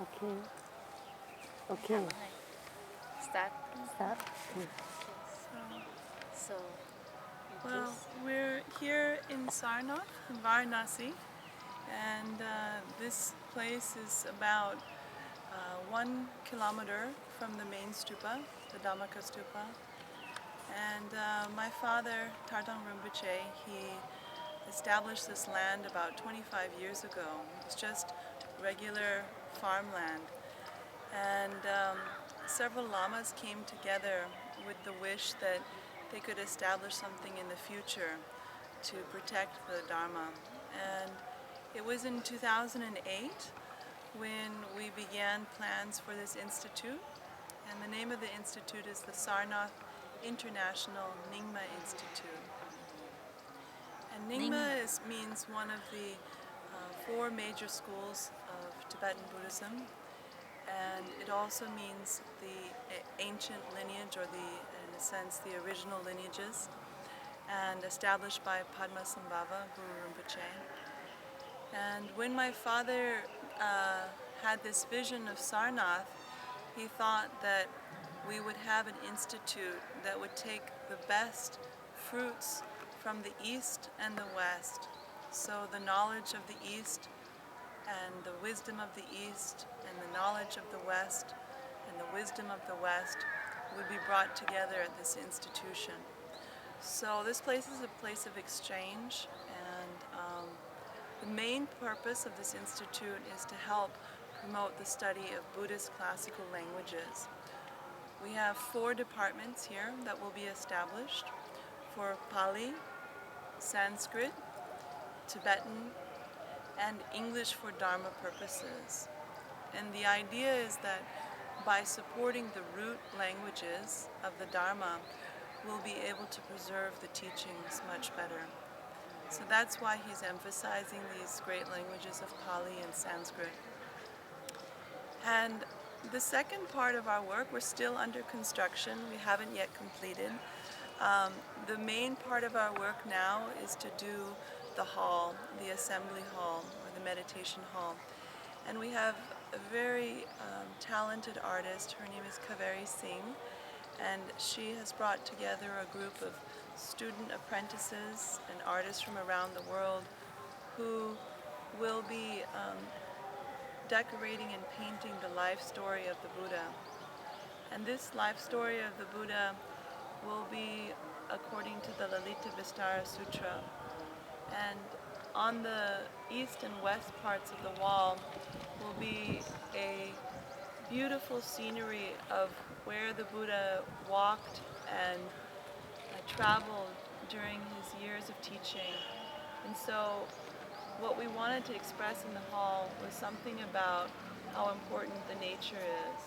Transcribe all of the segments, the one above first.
Okay. Okay. ถามว่าไง start Start. Okay. so Well, just we're here in Sarnath, in Varanasi, and this place is about 1 kilometer from the main stupa, the Dhammaka stupa. And my father, Tardang Rinpoche, he established this land about 25 years ago. It's just regular farmland. And several lamas came together with the wish that they could establish something in the future to protect the Dharma. And it was in 2008 when we began plans for this institute. And the name of the institute is the Sarnath International Nyingma Institute. And Nyingma means one of the 4 major schools of Tibetan Buddhism. And it also means the ancient lineage, or in a sense, the original lineages, and established by Padmasambhava, Guru Rinpoche. And when my father had this vision of Sarnath, he thought that we would have an institute that would take the best fruits from the East and the West. So the knowledge of the East and the wisdom of the East and the knowledge of the West and the wisdom of the West would be brought together at this institution. So this place is a place of exchange, and the main purpose of this institute is to help promote the study of Buddhist classical languages. We have 4 departments here that will be established for Pali, Sanskrit, Tibetan, and English for Dharma purposes. And the idea is that by supporting the root languages of the Dharma, we'll be able to preserve the teachings much better. So that's why he's emphasizing these great languages of Pali and Sanskrit. And the second part of our work, we're still under construction. We haven't yet completed. The main part of our work now is to do the hall, the assembly hall, or the meditation hall. And we have a very talented artist. Her name is Kaveri Singh, and she has brought together a group of student apprentices and artists from around the world who will be decorating and painting the life story of the Buddha. And this life story of the Buddha will be according to the Lalita Vistara Sutra. And on the east and west parts of the wall will be a beautiful scenery of where the Buddha walked and traveled during his years of teaching. And so what we wanted to express in the hall was something about how important the nature is.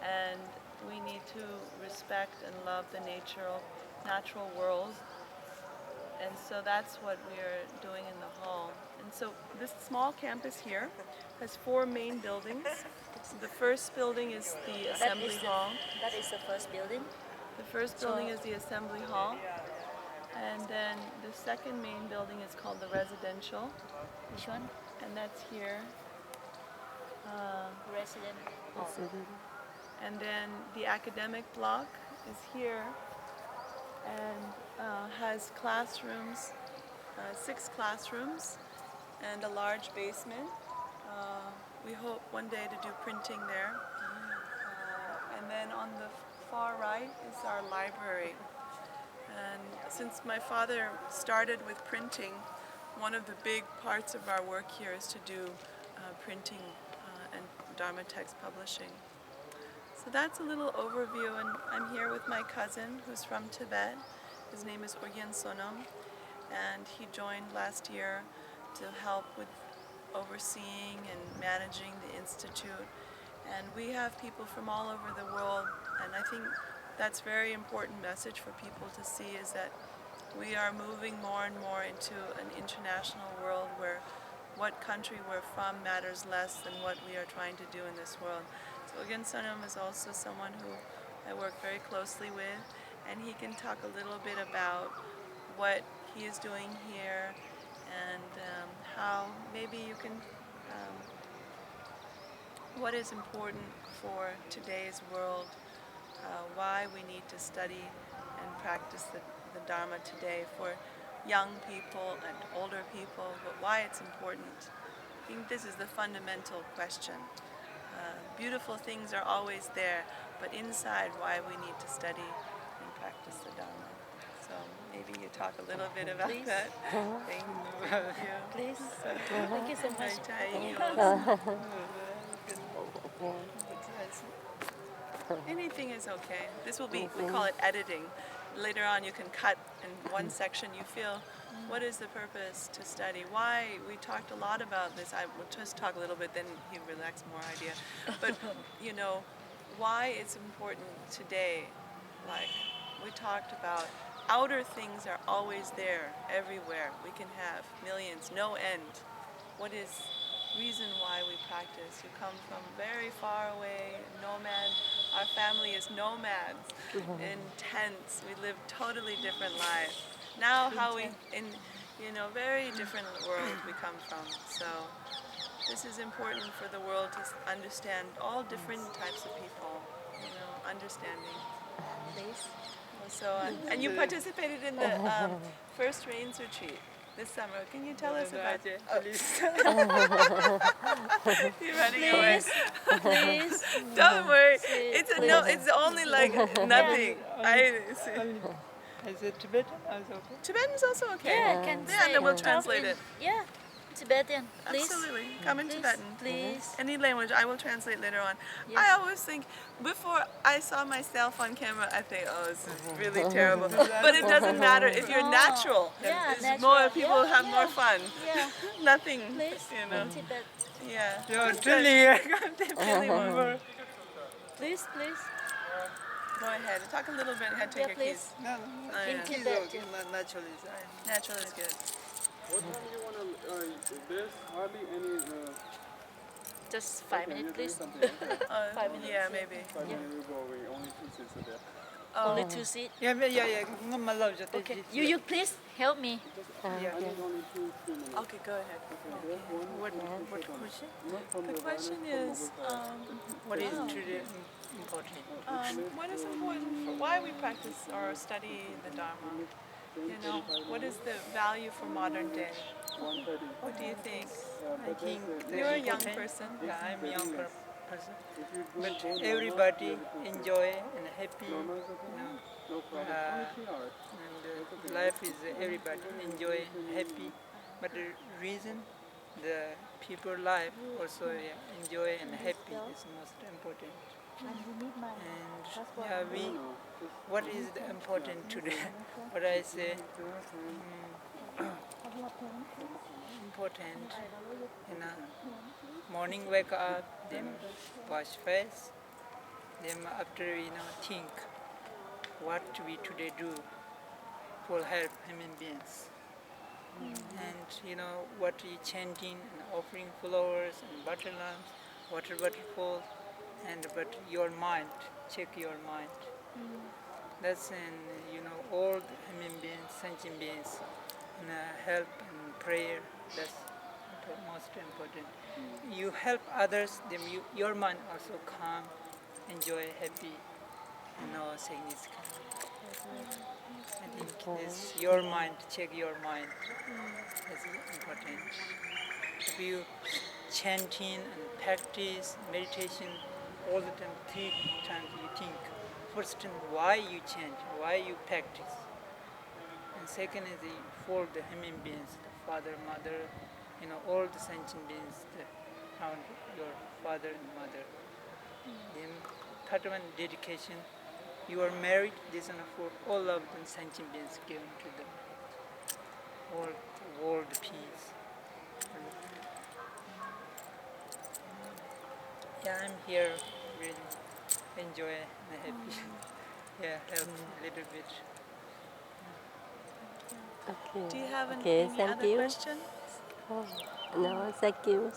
And we need to respect and love the natural world. And so that's what we are doing in the hall. And so this small campus here has 4 main buildings. The first building is the assembly hall. that is the first building. The first building is the assembly hall. And then the second main building is called the residential. Which one? And that's here. Resident hall. And then the academic block is here and has classrooms, 6 classrooms, and a large basement. We hope one day to do printing there. And then on the far right is our library. And since my father started with printing, one of the big parts of our work here is to do printing and Dharma text publishing. So that's a little overview, and I'm here with my cousin who's from Tibet. His name is Urgen Sonam, and he joined last year to help with overseeing and managing the institute. And we have people from all over the world, and I think that's a very important message for people to see, is that we are moving more and more into an international world where what country we're from matters less than what we are trying to do in this world. So Urgen Sonam is also someone who I work very closely with, and he can talk a little bit about what he is doing here and how maybe you can what is important for today's world, why we need to study and practice the Dharma today for young people and older people, but why it's important. I think this is the fundamental question. Beautiful things are always there, but inside why we need to study and practice the Dharma. So maybe you talk a little bit about Please. that. Thank you. Please. Thank you so much. Anything is okay. This will be, we call it editing. Later on you can cut in one section you feel what is the purpose to study. Why we talked a lot about this. I will just talk a little bit, then you relax more idea. But you know, why it's important today. Like we talked about, outer things are always there, everywhere. We can have millions, no end. What is reason why we practice? You come from very far away, nomad. Our family is nomads in tents. We live totally different lives. Now how we, in very different world we come from. So this is important for the world to understand all different types of people, understanding. Please. So, and you participated in the first rains retreat this summer. Can you tell us about it? You're running away. Please. Don't worry. Please. It's only like nothing. Is it Tibetan also okay? Tibetan is also okay. Yeah, I can Yeah, say and then we'll talk translate in- it. Yeah, Tibetan. Please. Absolutely. Come in Please. Tibetan. Please. Any language, I will translate later on. Yeah. I always think, before I saw myself on camera, I think, oh, this is really terrible. But it doesn't matter if you're Oh, natural. yeah, It's natural. more people Yeah, have yeah. more fun. Yeah. Nothing, Please. Tibet. Yeah. You're really Really more. Please, please. Go ahead. Talk a little bit. Take Yeah, your please. keys. No, Oh, In yeah. Tibet. naturally. Natural is good. What time do you want to, there's hardly any, Just 5 okay, minutes, you're doing please. something, okay. 5 minutes. Yeah, maybe. 5 minutes we go away, only 2 seats are there. Only 2 seats. Yeah. Ngâm lâu cho tôi. Okay. You please help me. I think only 2 minutes. Okay, go ahead. There's one, What question? not from The question is, What is truly important? what is important for why we practice or study the Dharma? What is the value for modern day? 1:30. What do you think? I think the You're a young important- person. Yeah, I'm a young person. If you do But go normal, everybody yeah, enjoy and happy. normal is okay? No problem. Only 3 hours. And life is everybody enjoy happy. But the reason the people life also enjoy and happy is most important. And yeah, what is the important today? What I say, important, morning wake up, then wash face, then after think what we today do will help human beings. And what we chanting and offering flowers and butter lamps, waterfall, but your mind, check your mind. That's all the human beings, sentient beings, help and prayer. That's most important. You help others, then your mind also calm, enjoy, happy, significant. I think this your mind, check your mind. That's important. If you chanting and practice meditation all the time, 3 times you think. First, why you chant, why you practice. And second is for the human beings, the father, mother, all the sentient beings around your father and mother. Then third one, dedication. You are married, this one for all of the sentient beings given to them. All world peace. Yeah, I'm here really enjoy and happy. Yeah, help a little bit. Okay. Do you have Okay, any thank other you. questions? No, thank you.